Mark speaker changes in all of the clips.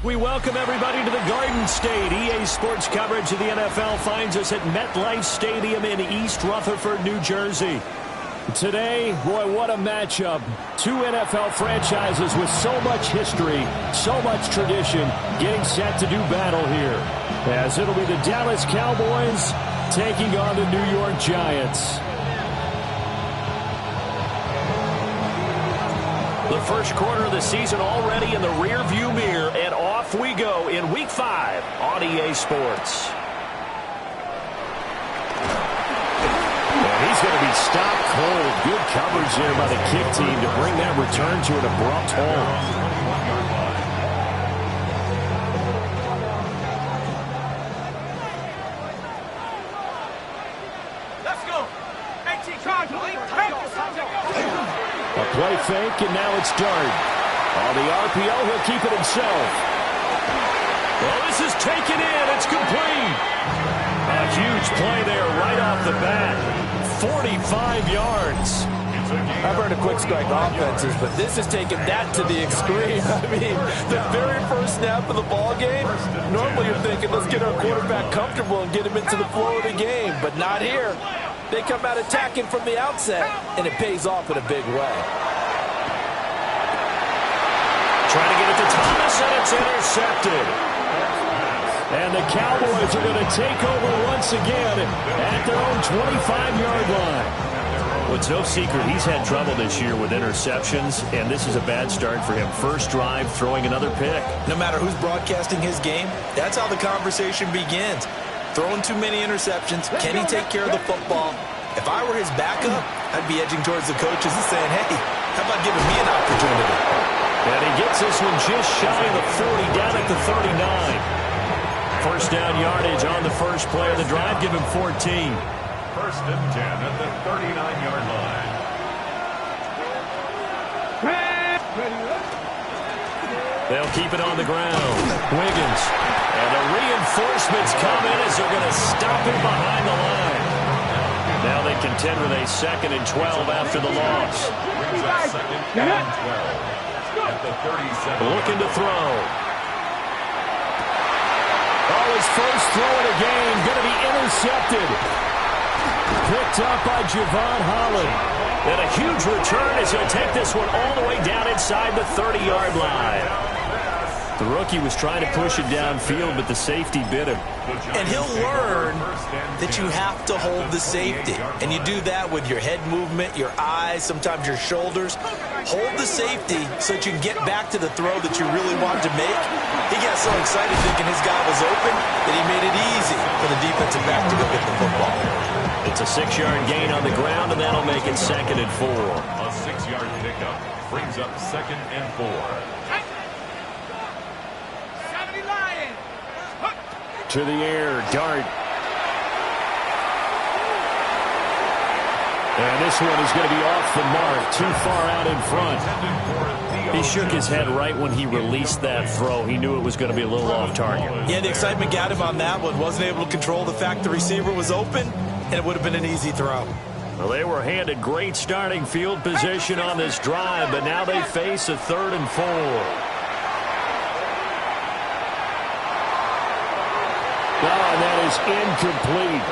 Speaker 1: We welcome everybody to the Garden State. EA Sports coverage of the NFL finds us at MetLife Stadium in East Rutherford, New Jersey. Today, boy, what a matchup. Two NFL franchises with so much history, so much tradition, getting set to do battle here. As it'll be the Dallas Cowboys taking on the New York Giants. The first quarter of the season already in the rearview mirror, and off we go in Week 5 on EA Sports. And he's going to be stopped cold. Good coverage there by the kick team to bring that return to an abrupt halt. Play fake, and now it's Dart. On the RPO, he'll keep it himself. Well, this is taken in. It's complete. A huge play there right off the bat. 45 yards.
Speaker 2: I've heard of quick strike offenses, but this has taken that to the extreme. I mean, the very first snap of the ball game, normally you're thinking, let's get our quarterback comfortable and get him into the flow of the game, but not here. They come out attacking from the outset, and it pays off in a big way.
Speaker 1: Trying to get it to Thomas, and it's intercepted. And the Cowboys are going to take over once again at their own 25-yard line. Well, it's no secret he's had trouble this year with interceptions, and this is a bad start for him. First drive, throwing another pick.
Speaker 2: No matter who's broadcasting his game, that's how the conversation begins. Throwing too many interceptions. Can he take care of the football? If I were his backup, I'd be edging towards the coaches and saying, hey, how about giving me an opportunity?
Speaker 1: And he gets this one just shy of the 40, down at the 39. First down yardage on the first play of the drive. Give him 14.
Speaker 3: First and 10 at the 39-yard line.
Speaker 1: They'll keep it on the ground. Wiggins. And the reinforcements come in as they're going to stop him behind the line. Now they contend with a 2nd and 12 after the loss.
Speaker 3: Brings up 2nd and 12 at the 37.
Speaker 1: Looking to throw. Oh, his first throw of the game going to be intercepted. Picked up by Javon Holland. And a huge return as he'll take this one all the way down inside the 30-yard line. The rookie was trying to push it downfield, but the safety bit him.
Speaker 2: And he'll learn that you have to hold the safety. And you do that with your head movement, your eyes, sometimes your shoulders. Hold the safety so that you can get back to the throw that you really want to make. He got so excited thinking his guy was open that he made it easy for the defensive back to go get the football.
Speaker 1: It's a 6-yard gain on the ground, and that'll make it 2nd and 4.
Speaker 3: A 6-yard pickup brings up 2nd and 4.
Speaker 1: To the air, Dart. And this one is going to be off the mark, too far out in front. He shook his head right when he released that throw. He knew it was going to be a little off target.
Speaker 2: Yeah, the excitement got him on that one. Wasn't able to control the fact the receiver was open, and it would have been an easy throw.
Speaker 1: Well, they were handed great starting field position on this drive, but now they face a 3rd and 4. Oh, and that is incomplete.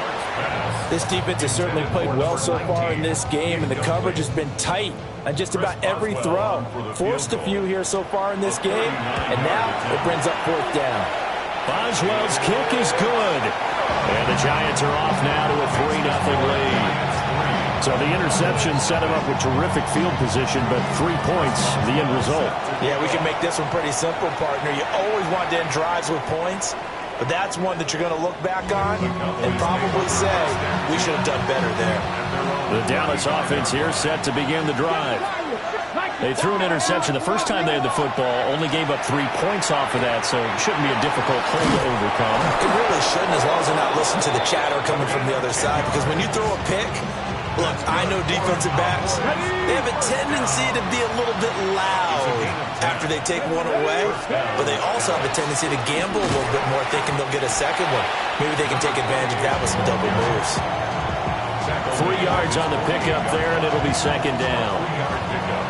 Speaker 2: This defense has certainly played well so far in this game, and the coverage has been tight on just about every throw. Forced a few here so far in this game, and now it brings up 4th down.
Speaker 1: Boswell's kick is good. And the Giants are off now to a 3-0 lead. So the interception set him up with terrific field position, but 3 points, the end result.
Speaker 2: Yeah, we can make this one pretty simple, partner. You always want to end drives with points. But that's one that you're going to look back on and probably say, we should have done better there.
Speaker 1: The Dallas offense here set to begin the drive. They threw an interception the first time they had the football, only gave up 3 points off of that, so it shouldn't be a difficult hole to overcome.
Speaker 2: It really shouldn't, as long as they're not listening to the chatter coming from the other side, because when you throw a pick, look, I know defensive backs, they have a tendency to be a little bit loud after they take one away, but they also have a tendency to gamble a little bit more thinking they'll get a second one. Maybe they can take advantage of that with some double moves.
Speaker 1: 3 yards on the pickup there, and it'll be 2nd down.
Speaker 3: 3-yard pickup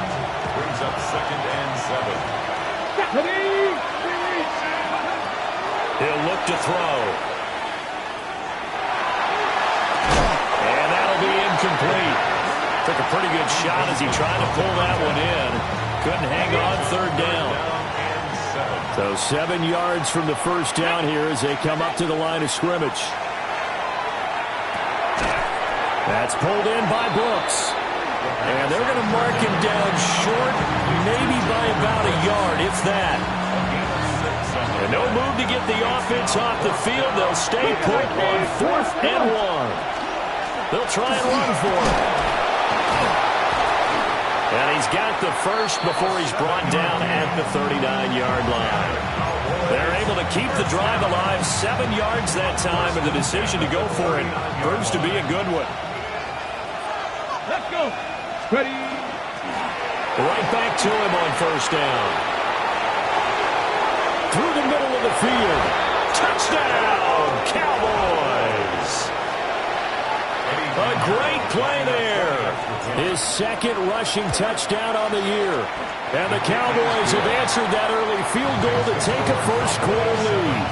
Speaker 3: brings up 2nd and 7.
Speaker 1: to throw. And that'll be incomplete. Took a pretty good shot as he tried to pull that one in. Couldn't hang on third down. So 7 yards from the first down here as they come up to the line of scrimmage. That's pulled in by Brooks. And they're going to mark him down short, maybe by about a yard, if that. And no move to get the offense off the field. They'll stay put on 4th and 1. They'll try and run for it. And he's got the first before he's brought down at the 39-yard line. They're able to keep the drive alive, 7 yards that time, and the decision to go for it proves to be a good one.
Speaker 3: Let's go. Ready.
Speaker 1: Right back to him on first down. Through the middle of the field. Touchdown, Cowboys. A great play there. His second rushing touchdown on the year. And the Cowboys have answered that early field goal to take a first quarter lead.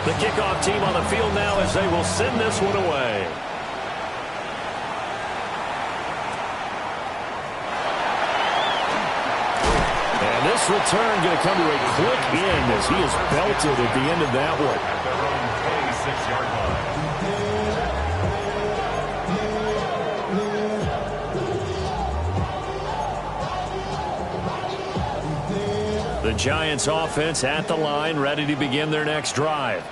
Speaker 1: The kickoff team on the field now as they will send this one away. And this return going to come to a quick end as he is belted at the end of that one.
Speaker 3: At their own 26-yard line.
Speaker 1: The Giants offense at the line, ready to begin their next drive.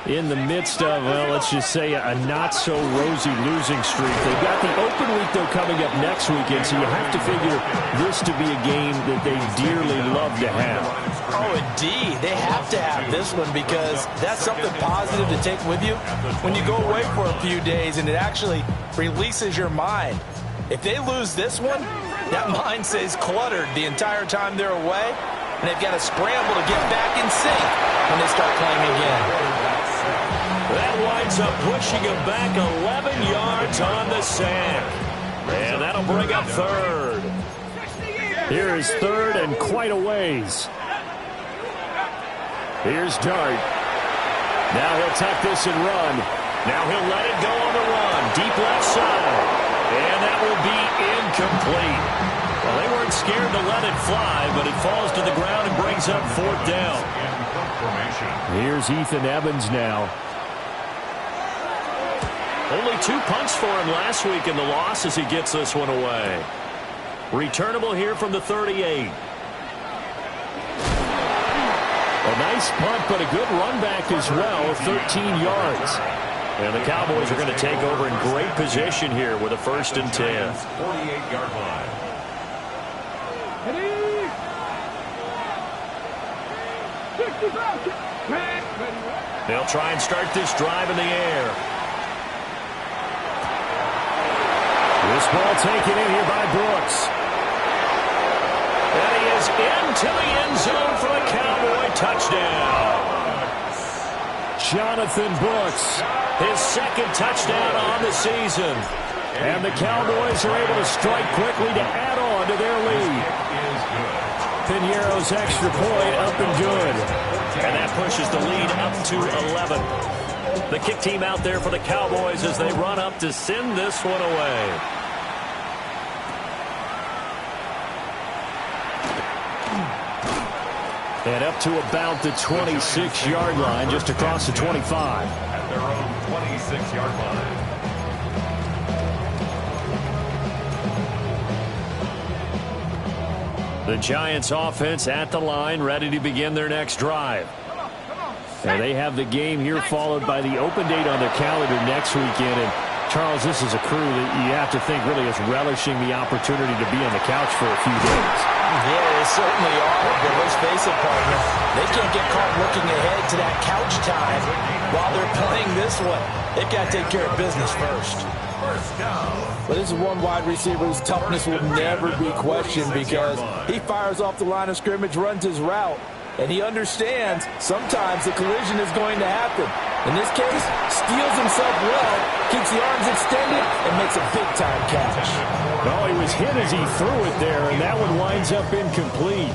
Speaker 1: In the midst of, well, let's just say a not-so-rosy losing streak. They've got the open week, though, coming up next weekend, so you have to figure this to be a game that they dearly love to have.
Speaker 2: Oh, indeed. They have to have this one because that's something positive to take with you when you go away for a few days, and it actually releases your mind. If they lose this one, that mind stays cluttered the entire time they're away, and they've got to scramble to get back in sync when they start playing again.
Speaker 1: That winds up pushing him back 11 yards on the sack. And that'll bring up third. Here is third and quite a ways. Here's Dart. Now he'll tuck this and run. Now he'll let it go on the run. Deep left side. And that will be incomplete. Well, they weren't scared to let it fly, but it falls to the ground and brings up 4th down. Here's Ethan Evans now. Only 2 punts for him last week in the loss as he gets this one away. Returnable here from the 38. A nice punt, but a good run back as well, 13 yards. And the Cowboys are going to take over in great position here with a 1st and 10.
Speaker 3: 48-yard line.
Speaker 1: They'll try and start this drive in the air. This ball taken in here by Brooks. And he is into the end zone for a Cowboy touchdown. Jonathan Brooks, his 2nd touchdown on the season. And the Cowboys are able to strike quickly to add on to their lead. Piñeiro's extra point up and good. And that pushes the lead up to 11. The kick team out there for the Cowboys as they run up to send this one away. And up to about the 26-yard line, just across the 25.
Speaker 3: At their own 26-yard line.
Speaker 1: The Giants offense at the line, ready to begin their next drive. And they have the game here followed by the open date on their calendar next weekend. And Charles, this is a crew that you have to think really is relishing the opportunity to be on the couch for a few days.
Speaker 2: Yeah, they certainly are, but let's face it, partner. They can't get caught looking ahead to that couch time while they're playing this one. They've got to take care of business first.
Speaker 4: But this is one wide receiver whose toughness will never be questioned because he fires off the line of scrimmage, runs his route, and he understands sometimes the collision is going to happen. In this case, steals himself well, keeps the arms extended, and makes a big-time catch.
Speaker 1: Oh, he was hit as he threw it there, and that one winds up incomplete.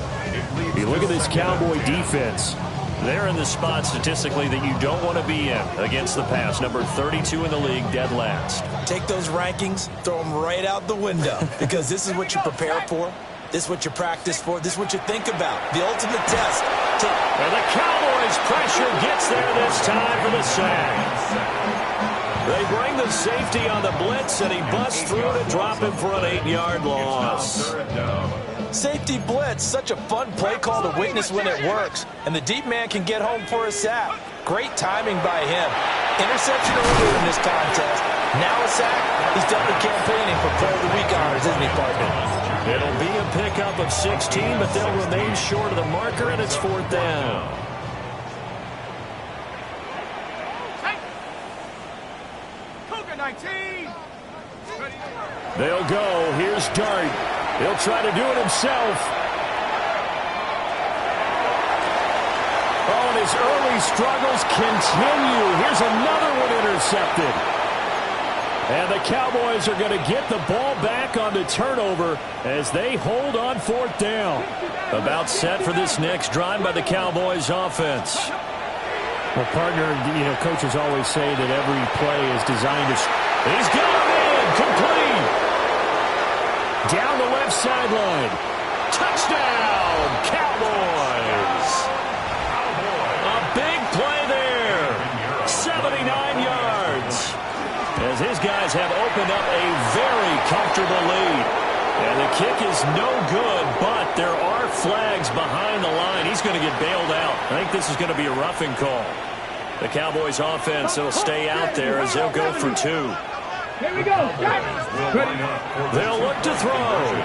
Speaker 1: You look at this Cowboy defense. They're in the spot statistically that you don't want to be in against the pass. Number 32 in the league, dead last.
Speaker 2: Take those rankings, throw them right out the window, because this is what you prepare for. This is what you practice for. This is what you think about. The ultimate test.
Speaker 1: And the Cowboys' pressure gets there this time for the sack. They bring the safety on the blitz, and he busts through to drop him for an 8-yard loss.
Speaker 2: Safety blitz, such a fun play call to witness when it works. And the deep man can get home for a sack. Great timing by him. Interception earlier in this contest. Now a sack. He's definitely campaigning for Player of the Week honors, isn't he, partner?
Speaker 1: It'll be a pickup of 16, but they'll remain short of the marker, and it's 4th down.
Speaker 3: Cougar 19.
Speaker 1: They'll go. Here's Dart. He'll try to do it himself. Oh, and his early struggles continue. Here's another one intercepted. And the Cowboys are going to get the ball back on the turnover as they hold on 4th down. About set for this next drive by the Cowboys offense. Well, partner, coaches always say that every play is designed to... He's got him in! Complete! Down the left sideline. Touchdown, Cowboys! A big play there. 79 yards. As his guys have opened up a very comfortable lead. And the kick is no good, but there are flags behind the line. He's going to get bailed out. I think this is going to be a roughing call. The Cowboys offense will stay out there as they'll go for 2.
Speaker 3: Here we go.
Speaker 1: They'll look to throw.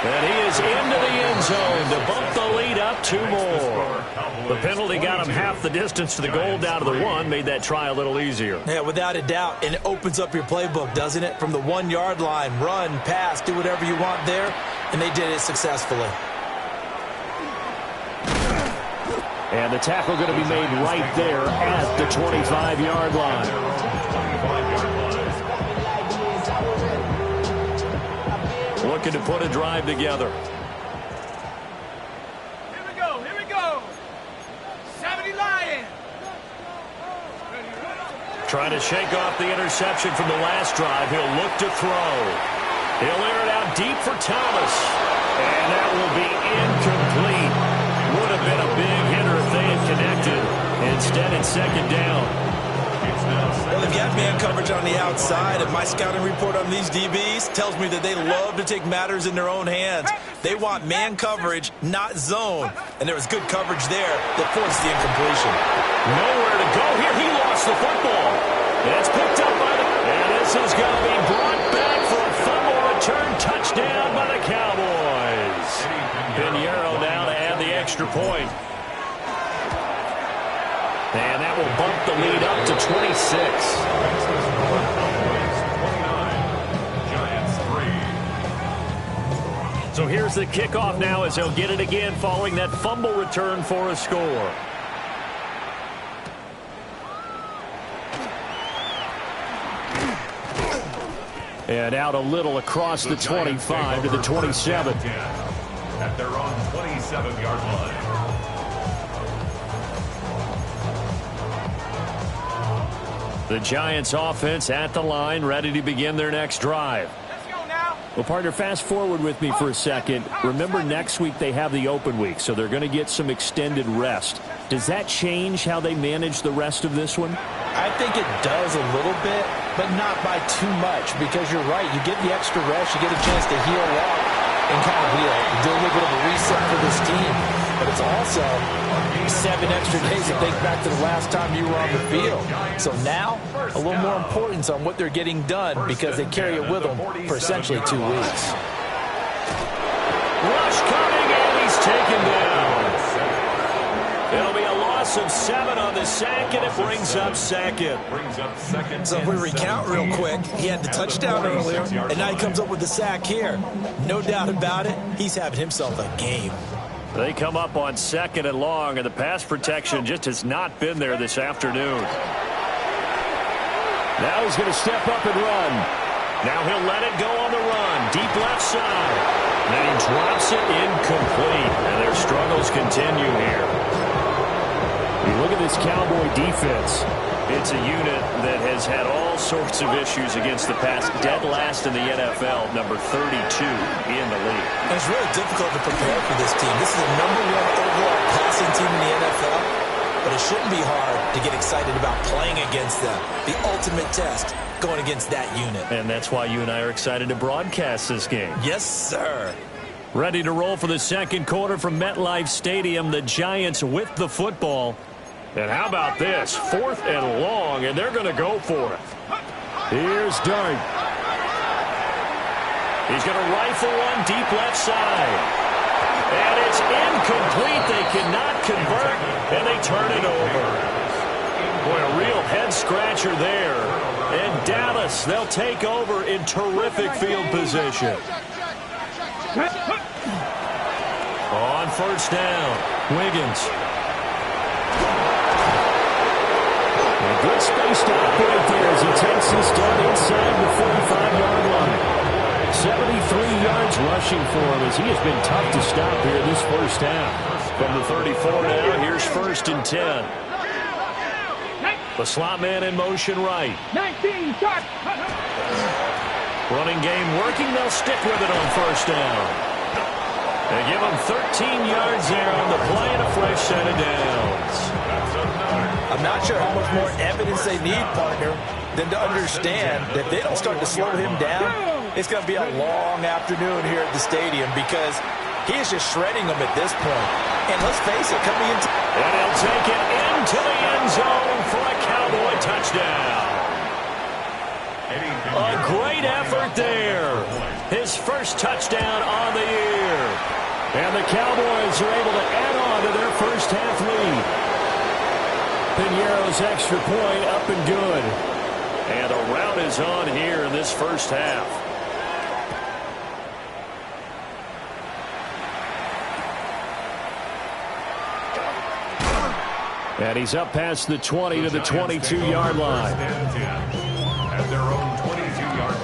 Speaker 1: And he is into the end zone to bump the lead up 2 more. The penalty got him half the distance to the goal down to the 1, made that try a little easier.
Speaker 2: Yeah, without a doubt, and it opens up your playbook, doesn't it? From the 1-yard line, run, pass, do whatever you want there, and they did it successfully.
Speaker 1: And the tackle going to be made right there at the 25-yard line. Looking to put a drive together.
Speaker 3: Here we go. Here we go. 70 Lions.
Speaker 1: Trying to shake off the interception from the last drive. He'll look to throw. He'll air it out deep for Thomas. And that will be incomplete. Would have been a big hitter if they had connected. Instead, it's 2nd down.
Speaker 2: Well, they've got man coverage on the outside, and my scouting report on these DBs tells me that they love to take matters in their own hands. They want man coverage, not zone. And there was good coverage there that forced the incompletion.
Speaker 1: Nowhere to go here. He lost the football. It's picked up by the... And this is going to be brought back for a fumble return touchdown by the Cowboys. Pinheiro now to add the extra point. And that will bump the lead up to 26. So here's the kickoff now as they'll get it again following that fumble return for a score. And out a little across the 25 to the 27.
Speaker 3: At their own 27-yard line.
Speaker 1: The Giants offense at the line, ready to begin their next drive.
Speaker 3: Let's go now.
Speaker 1: Well, partner, fast forward with me for a second. Remember, next week they have the open week, so they're going to get some extended rest. Does that change how they manage the rest of this one?
Speaker 4: I think it does a little bit, but not by too much, because you're right. You get the extra rest, you get a chance to heal up and kind of do a little bit of a reset for this team. But it's also 7 extra days to think back to the last time you were on the field. So now, a little more importance on what they're getting done because they carry it with them for essentially 2 weeks.
Speaker 1: Rush coming, and he's taken down. It'll be a loss of 7 on the sack, and it brings up 2nd.
Speaker 2: So if we recount real quick, he had the touchdown earlier, and now he comes up with the sack here. No doubt about it, he's having himself a game.
Speaker 1: They come up on 2nd and long, and the pass protection just has not been there this afternoon. Now he's going to step up and run. Now he'll let it go on the run. Deep left side. Then he drops it incomplete. And their struggles continue here. You look at this Cowboy defense. It's a unit that has had all sorts of issues against the pass. Dead last in the NFL, number 32 in the league.
Speaker 2: And it's really difficult to prepare for this team. This is the #1 overall passing team in the NFL. But it shouldn't be hard to get excited about playing against them. The ultimate test going against that unit.
Speaker 1: And that's why you and I are excited to broadcast this game.
Speaker 2: Yes, sir.
Speaker 1: Ready to roll for the second quarter from MetLife Stadium. The Giants with the football. And how about this? 4th and long, and they're going to go for it. Here's Dart. He's going to rifle one deep left side. And it's incomplete. They cannot convert, and they turn it over. Boy, a real head-scratcher there. And Dallas, they'll take over in terrific field position. On 1st down, Wiggins. A good space to operate there as he takes this down inside the 45-yard line. 73 yards rushing for him as he has been tough to stop here this first half. From the 34 now, here's 1st and 10. The slot man in motion right.
Speaker 5: 19, start.
Speaker 1: Running game working. They'll stick with it on 1st down. They give him 13 yards there on the play and a fresh set of downs.
Speaker 2: I'm not sure how much more evidence they need, partner, than to understand that if they don't start to slow him down, it's going to be a long afternoon here at the stadium because he is just shredding them at this point. And let's face it, coming into...
Speaker 1: And he'll take it into the end zone for a Cowboy touchdown. A great effort there. His first touchdown on the year. And the Cowboys are able to add on to their first half lead. Piñeiro's extra point up and good. And a rout is on here in this first half. And he's up past the 20 to the 22-yard line.
Speaker 3: At their own 22-yard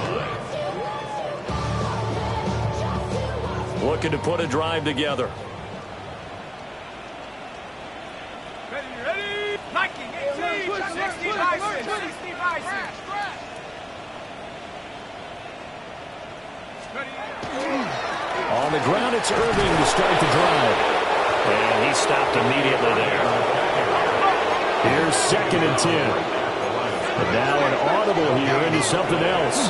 Speaker 3: line.
Speaker 1: Looking to put a drive together.
Speaker 5: Ready? Nike, 18, 60 license, 60 license.
Speaker 1: On the ground, it's Irving to start the drive. And he stopped immediately there. Here's 2nd and 10. But now an audible here into something else.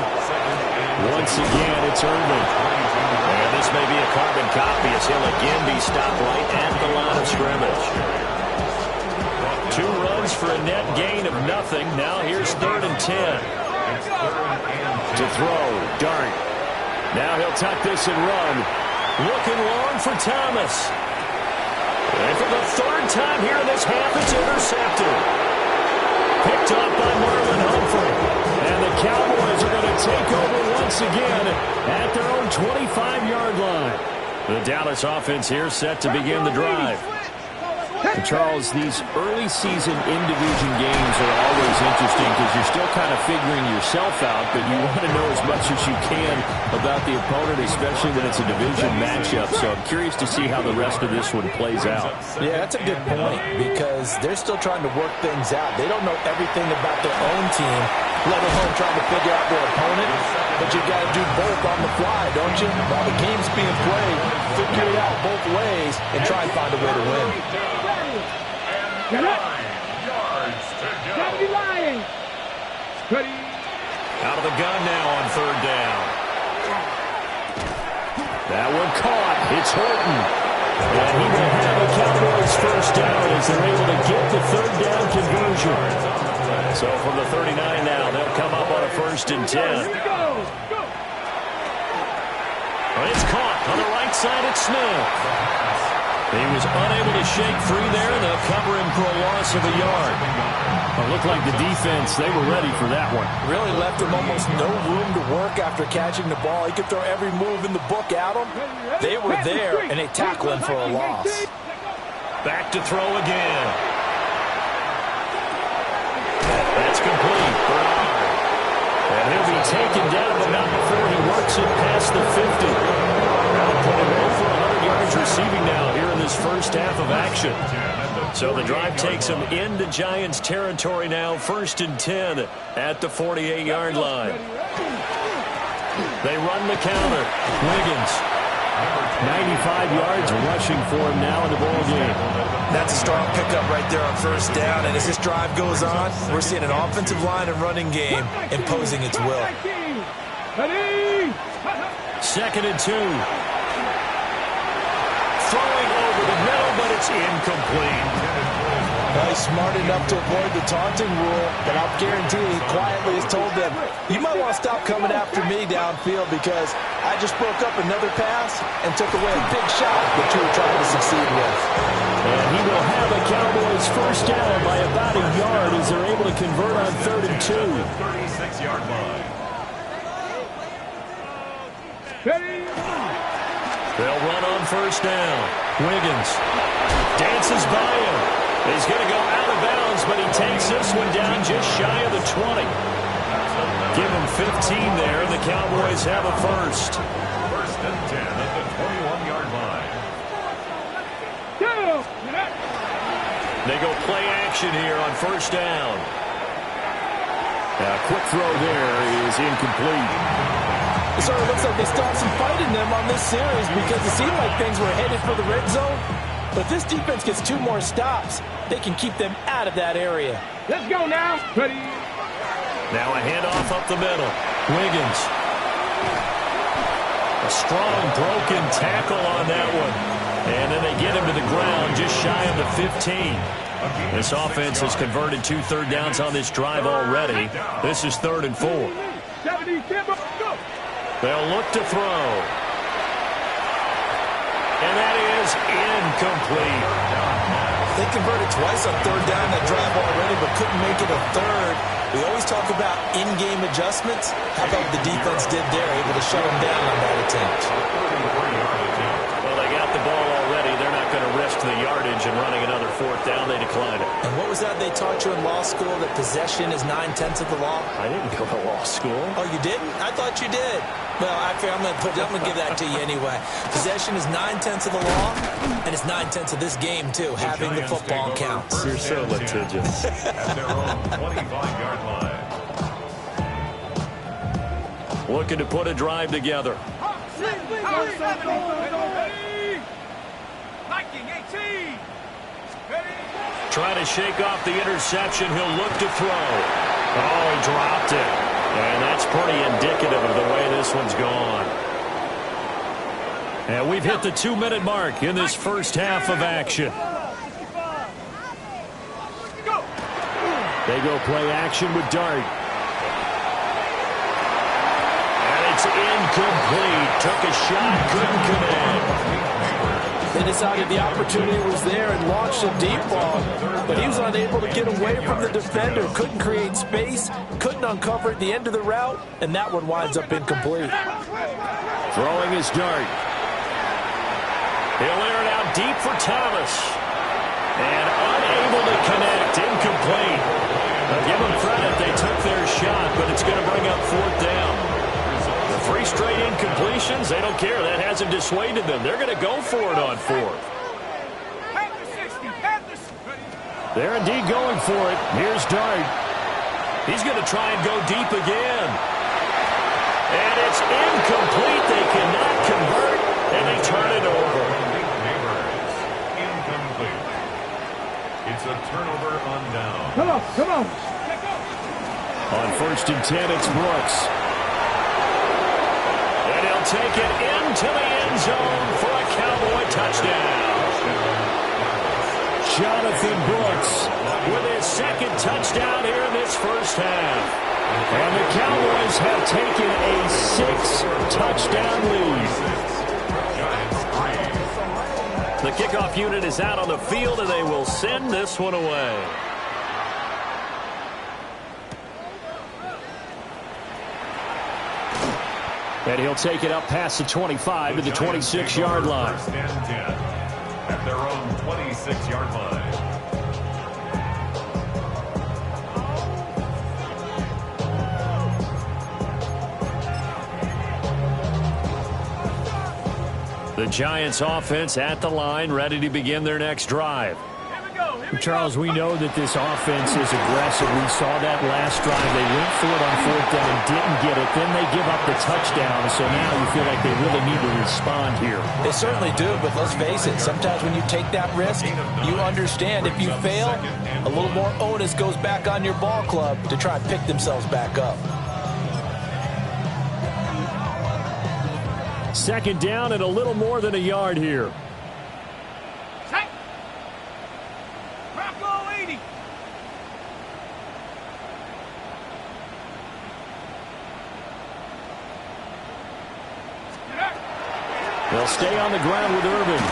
Speaker 1: Once again, it's Irving. And this may be a carbon copy as he'll again be stopped right at the line of scrimmage. 2 runs for a net gain of nothing. Now here's 3rd and 10. To throw, Dart. Now he'll tuck this and run. Looking long for Thomas. And for the 3rd time here in this half, it's intercepted. Picked up by Marlon Humphrey. And the Cowboys are going to take over once again at their own 25-yard line. The Dallas offense here set to begin the drive. And Charles, these early season in-division games are always interesting because you're still kind of figuring yourself out, but you want to know as much as you can about the opponent, especially when it's a division matchup. So I'm curious to see how the rest of this one plays out.
Speaker 4: Yeah, that's a good point because they're still trying to work things out. They don't know everything about their own team, let alone trying to figure out their opponent. But you got to do both on the fly, don't you? While the game's being played, figure it out both ways and try and find a way to win.
Speaker 3: 9 yards to go.
Speaker 1: Out of the gun now on 3rd down. That one caught. It's Horton. And he will have the Cowboys first down as they're able to get the 3rd down conversion. So from the 39 now, they'll come up on a 1st and 10. But it's caught on the right side. It's Smith. He was unable to shake free there, and they'll cover him for a loss of a yard. It looked like the defense, they were ready for that one.
Speaker 4: Really left him almost no room to work after catching the ball. He could throw every move in the book at him. They were there, and they tackled him for a loss.
Speaker 1: Back to throw again. That's complete. And he'll be taken down, but not before he works it past the 50. That'll put him over 100 yards receiving now here in this first half of action. So the drive takes him into Giants territory now, 1st and 10 at the 48-yard line. They run the counter. Wiggins, 95 yards rushing for him now in the ball game.
Speaker 2: That's a strong pickup right there on 1st down. And as this drive goes on, we're seeing an offensive line and running game imposing its will.
Speaker 1: 2nd and 2. Throwing over the middle, but it's incomplete.
Speaker 4: Well, he's smart enough to avoid the taunting rule, but I'll guarantee he quietly has told them, you might want to stop coming after me downfield because I just broke up another pass and took away a big shot that you were trying to succeed with.
Speaker 1: And he will have a Cowboys 1st down by about a yard as they're able to convert on 3rd and 2.
Speaker 3: 36-yard line.
Speaker 1: They'll run on 1st down. Wiggins dances by him. He's going to go out of bounds, but he takes this one down just shy of the 20. Give him 15 there. The Cowboys have a first.
Speaker 3: 1st and 10 at the 21-yard line.
Speaker 1: They go play action here on 1st down. A quick throw there is incomplete.
Speaker 4: It sort of looks like they still have some fight in them on this series because it seemed like things were headed for the red zone. But if this defense gets 2 more stops, they can keep them out of that area.
Speaker 5: Let's go now. Ready.
Speaker 1: Now a handoff up the middle. Wiggins. A strong broken tackle on that one. And then they get him to the ground just shy of the 15. This offense has converted 2 third downs on this drive already. This is 3rd and 4. They'll look to throw. And that is incomplete.
Speaker 2: They converted twice on 3rd down that drive already, but couldn't make it a 3rd. We always talk about in-game adjustments. How about the defense did there, able to shut them down on that attempt?
Speaker 1: Well, they got the ball already. They're not going to risk the yardage and running another 4th down. They decline it.
Speaker 2: And what was that they taught you in law school, that possession is 9/10 of the law?
Speaker 1: I didn't go to law school.
Speaker 2: Oh, you didn't? I thought you did. Well, actually, I'm going to give that to you anyway. Possession is 9/10 of the law, and it's 9/10 of this game, too, having the football counts.
Speaker 1: You're so litigious.
Speaker 3: At their own 25-yard line.
Speaker 1: Looking to put a drive together. Trying to shake off the interception. He'll look to throw. Oh, he dropped it. And that's pretty indicative of the way this one's gone. And we've hit the 2-minute mark in this first half of action. They go play action with Dart. And it's incomplete. Took a shot, couldn't connect.
Speaker 4: They decided the opportunity was there and launched a deep ball, but he was unable to get away from the defender, couldn't create space, couldn't uncover at the end of the route, and that one winds up incomplete.
Speaker 1: Throwing his Dart. He'll air it out deep for Thomas. And unable to connect, incomplete. Now give them credit, they took their shot, but it's going to bring up 4th down. 3 straight incompletions, they don't care. That hasn't dissuaded them. They're going to go for it on 4th. They're indeed going for it. Here's Dart. He's going to try and go deep again. And it's incomplete. They cannot convert, and they turn it over.
Speaker 3: Incomplete. It's a turnover on down.
Speaker 5: Come on.
Speaker 1: On 1st and 10, it's Brooks. And he'll take it into the end zone for a Cowboy touchdown. Jonathan Brooks with his 2nd touchdown here in this first half. And the Cowboys have taken a 6-touchdown lead. The The kickoff unit is out on the field, and they will send this one away. And he'll take it up past the 25 to the 26-yard line.
Speaker 3: First and 10 at their own 26-yard line.
Speaker 1: The Giants offense at the line, ready to begin their next drive. Charles, we know that this offense is aggressive. We saw that last drive. They went for it on 4th down, didn't get it. Then they give up the touchdown, so now you feel like they really need to respond here.
Speaker 4: They certainly do, but let's face it, sometimes when you take that risk, you understand if you fail, a little more onus goes back on your ball club to try and pick themselves back up.
Speaker 1: 2nd down and a little more than a yard here. They'll stay on the ground with Irvin.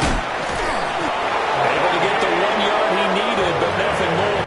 Speaker 1: Able to get the 1 yard he needed, but nothing more.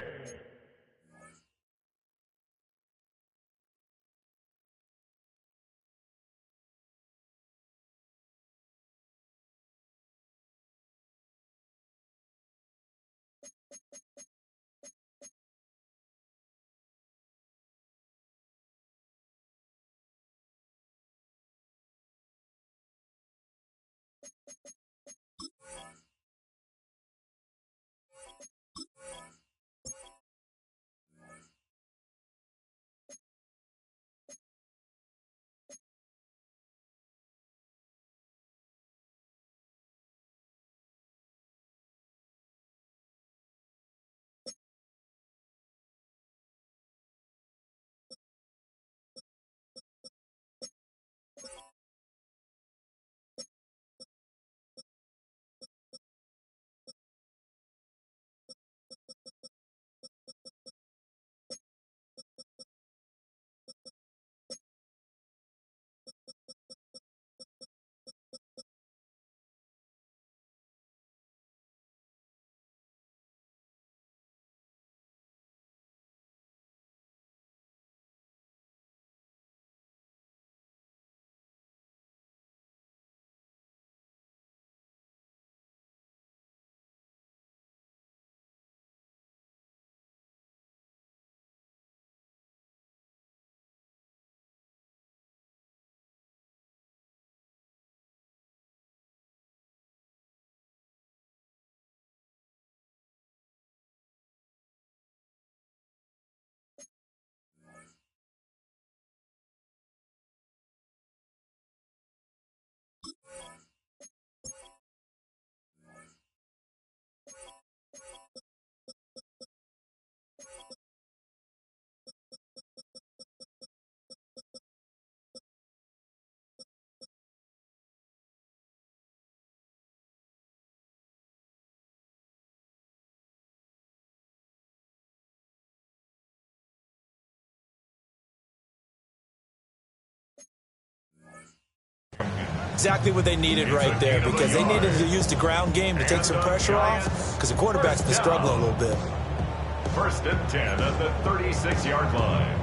Speaker 2: Exactly what they needed right there, because they needed to use the ground game to take some pressure off, because the quarterback's been struggling a little bit.
Speaker 3: 1st and 10 at the 36-yard line.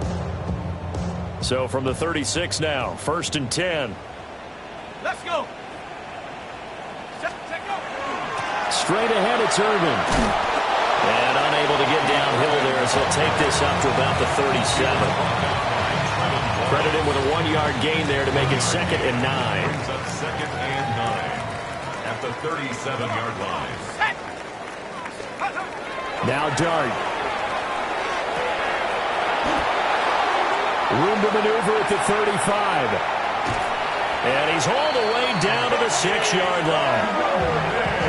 Speaker 1: So from the 36 now, 1st and 10.
Speaker 5: Let's go.
Speaker 1: Straight ahead, it's Irvin. And unable to get downhill there, so he'll take this up to about the 37. Credit him with a 1-yard gain there to make it 2nd and 9.
Speaker 3: Brings up 2nd and 9 at the 37-yard line.
Speaker 1: Now Dart. Room to maneuver at the 35. And he's hauled away down to the 6-yard line.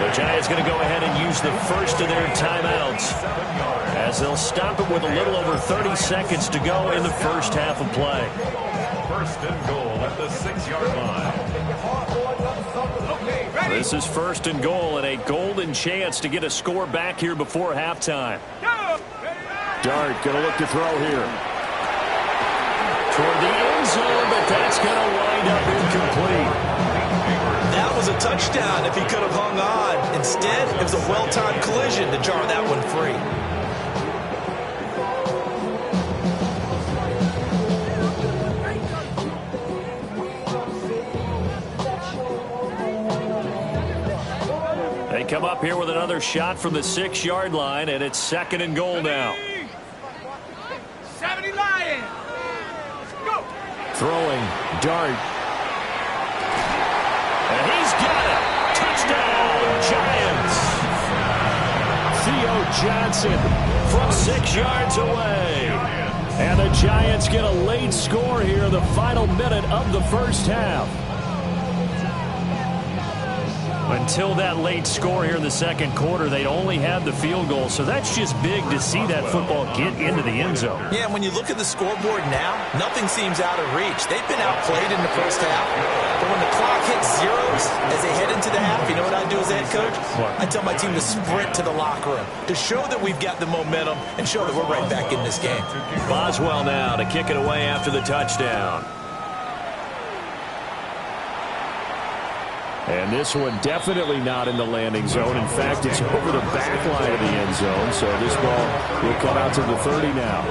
Speaker 1: The Giants going to go ahead and use the first of their timeouts, as they'll stop it with a little over 30 seconds to go in the first half of play.
Speaker 3: 1st and goal at the 6-yard line.
Speaker 1: This is 1st and goal, and a golden chance to get a score back here before halftime. Dart going to look to throw here. Toward the end zone, but that's going to wind up incomplete.
Speaker 2: That was a touchdown if he could have hung on. Instead, it was a well-timed collision to jar that one free.
Speaker 1: They come up here with another shot from the 6-yard line, and it's 2nd and goal now.
Speaker 5: 70 Lions. Go.
Speaker 1: Throwing, dart. And he's got it. Touchdown, Giants. Theo Johnson from 6 yards away. And the Giants get a late score here in the final minute of the first half. Until that late score here in the second quarter, they'd only had the field goal. So that's just big to see that football get into the end zone.
Speaker 2: Yeah, and when you look at the scoreboard now, nothing seems out of reach. They've been outplayed in the first half. But when the clock hits zeros as they head into the half, you know what I do as a head coach?
Speaker 1: What?
Speaker 2: I tell my team to sprint to the locker room to show that we've got the momentum and show that we're right back in this game.
Speaker 1: Boswell now to kick it away after the touchdown. And this one definitely not in the landing zone. In fact, it's over the back line of the end zone. So this ball will come out to the 30 now.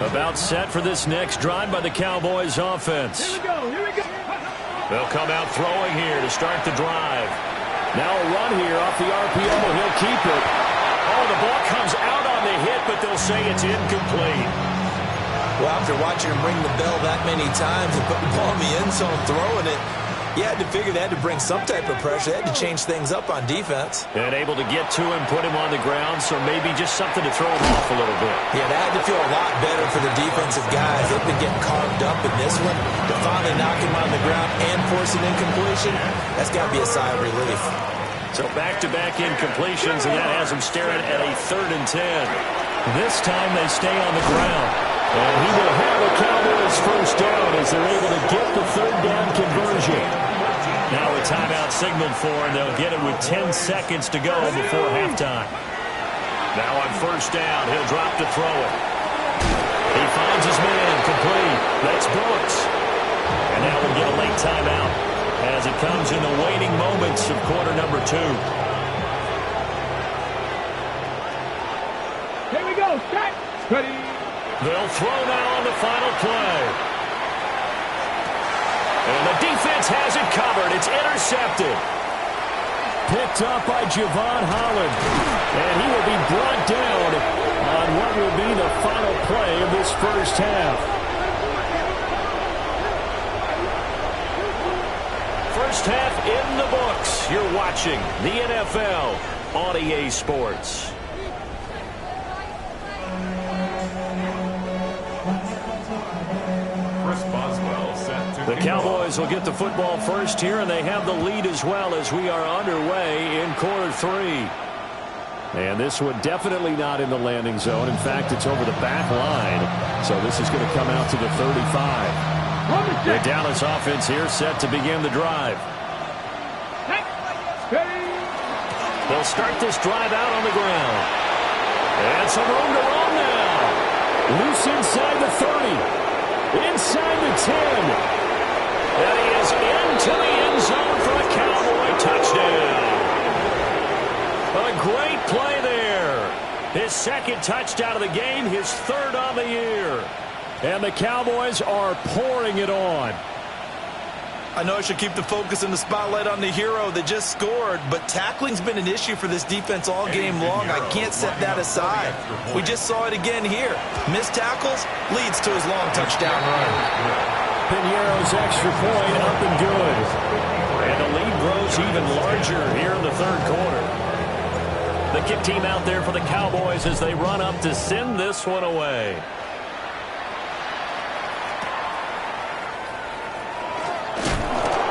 Speaker 1: About set for this next drive by the Cowboys offense.
Speaker 5: Here we go. Here we go.
Speaker 1: They'll come out throwing here to start the drive. Now a run here off the RPO. He'll keep it. Oh, the ball comes out on the hit, but they'll say it's incomplete.
Speaker 2: Well, after watching him ring the bell that many times and put the ball in the end zone throwing it, you had to figure they had to bring some type of pressure. They had to change things up on defense.
Speaker 1: And able to get to him, put him on the ground, so maybe just something to throw him off a little bit.
Speaker 2: Yeah, that had to feel a lot better for the defensive guys. They've been getting carved up in this one. To finally knock him on the ground and force an incompletion, that's got to be a sigh of relief.
Speaker 1: So back-to-back incompletions, and that has them staring at a 3rd and 10. This time they stay on the ground. And he will have a Cowboys first down as they're able to get the 3rd down conversion. Now a timeout signaled for, and they'll get it with 10 seconds to go before halftime. Now on first down, he'll drop to throw it. He finds his man, complete. That's Brooks. And now we'll get a late timeout as it comes in the waning moments of quarter number 2.
Speaker 5: Here we go. Set. Ready.
Speaker 1: They'll throw now on the final play. And the defense has it covered. It's intercepted. Picked up by Javon Holland. And he will be brought down on what will be the final play of this first half. First half in the books. You're watching the NFL on EA Sports. The Cowboys will get the football first here, and they have the lead as well as we are underway in quarter 3. And this one definitely not in the landing zone. In fact, it's over the back line. So this is going to come out to the 35. The Dallas offense here set to begin the drive. They'll start this drive out on the ground. And some room to run now. Loose inside the 30. Inside the 10. And he is into the end zone for a Cowboy touchdown. A great play there. His 2nd touchdown of the game, his 3rd on the year. And the Cowboys are pouring it on.
Speaker 2: I know I should keep the focus and the spotlight on the hero that just scored, but tackling's been an issue for this defense all game long. I can't set that aside. We just saw it again here. Missed tackles leads to his long touchdown run.
Speaker 1: Piñeiro's extra point up and good. And the lead grows even larger here in the 3rd quarter. The kick team out there for the Cowboys as they run up to send this one away.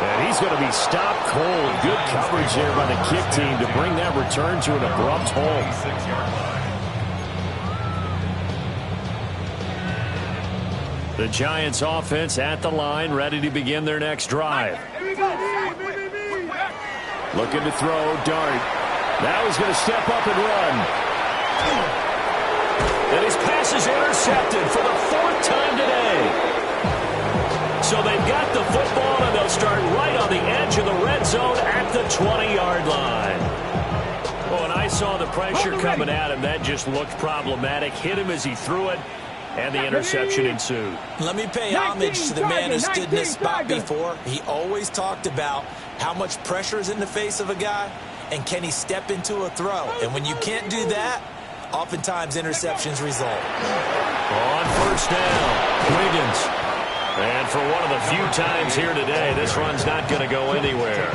Speaker 1: And he's going to be stopped cold. Good coverage there by the kick team to bring that return to an abrupt halt.
Speaker 3: 6-yard line.
Speaker 1: The Giants offense at the line, ready to begin their next drive. Looking to throw, dart. Now he's going to step up and run. And his pass is intercepted for the 4th time today. So they've got the football, and they'll start right on the edge of the red zone at the 20-yard line. Oh, and I saw the pressure coming at him. That just looked problematic. Hit him as he threw it, and the interception ensued.
Speaker 2: Let me pay homage to the man who stood in this spot before. He always talked about how much pressure is in the face of a guy, and can he step into a throw. And when you can't do that, oftentimes interceptions result.
Speaker 1: On first down, Wiggins. And for one of the few times here today, this run's not going to go anywhere.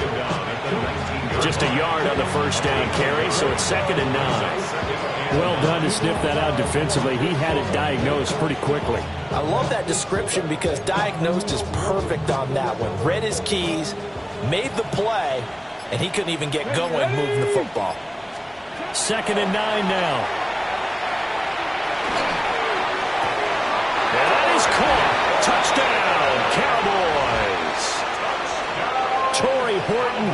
Speaker 1: Just a yard on the first down carry, so it's 2nd and 9. Well done to sniff that out defensively. He had it diagnosed pretty quickly.
Speaker 4: I love that description because diagnosed is perfect on that one. Read his keys, made the play, and he couldn't even get going moving the football.
Speaker 1: 2nd and 9 now. And that is caught. Touchdown, Cowboys. Torrey Horton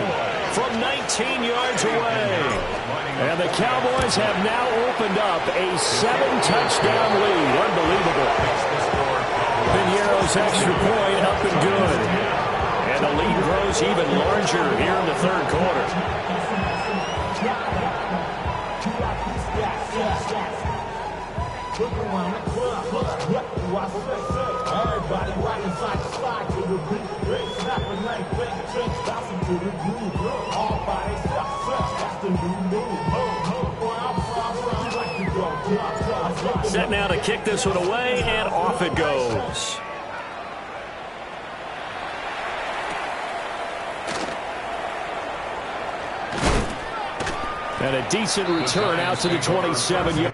Speaker 1: from 19 yards away. And the Cowboys have now opened up a 7-touchdown lead. Unbelievable. Piñeiro's extra point up and good. And the lead grows even larger here in the 3rd quarter. Set now to kick this one away, and off it goes. And a decent return out to the 27-yard.